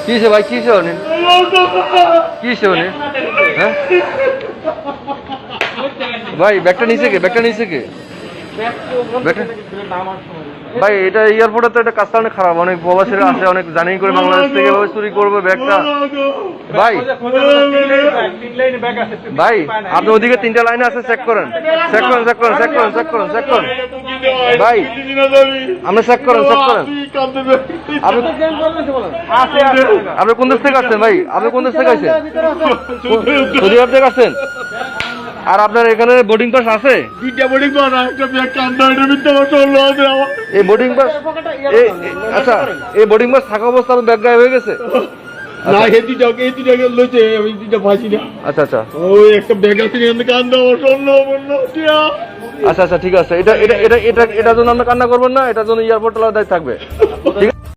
কিসে ভাই, কিসে উনি, কিসে উনি? হ্যাঁ ভাই, ব্যাগটা নিচে কে, ব্যাগটা নিচে কে? ভাই এটা এয়ারপোর্টে তো এটা কাজটা অনেক খারাপ, অনেক প্রবাসীরা আসে, অনেক জানি করে বাংলাদেশ থেকে এভাবে চুরি করবে ব্যাগটা। ভাই ভাই আপনি ওদিকে 3টা লাইনে আছে, চেক করেন, চেক করেন, চেক করেন, চেক করেন, চেক করেন, চেক করেন ভাই, আপনি চেক করেন, চেক করেন। আপনি কোন দেশ থেকে আসছেন ভাই? আপনি কোন দেশ থেকে আসছেন? সৌদি আরব থেকে আসছেন? আর আপনার এখানে বোর্ডিং পাস আছে? এই বোর্ডিং পাস, আচ্ছা এই বোর্ডিং পাস থাকা অবস্থা ব্যাগ গায়েব হয়ে গেছে? আচ্ছা আচ্ছা আচ্ছা আচ্ছা ঠিক আছে, এটা এটা এটা এটা এটার জন্য আপনি কান্না করবেন না, এটার জন্য এয়ারপোর্ট দায়িত্ব থাকবে, ঠিক আছে?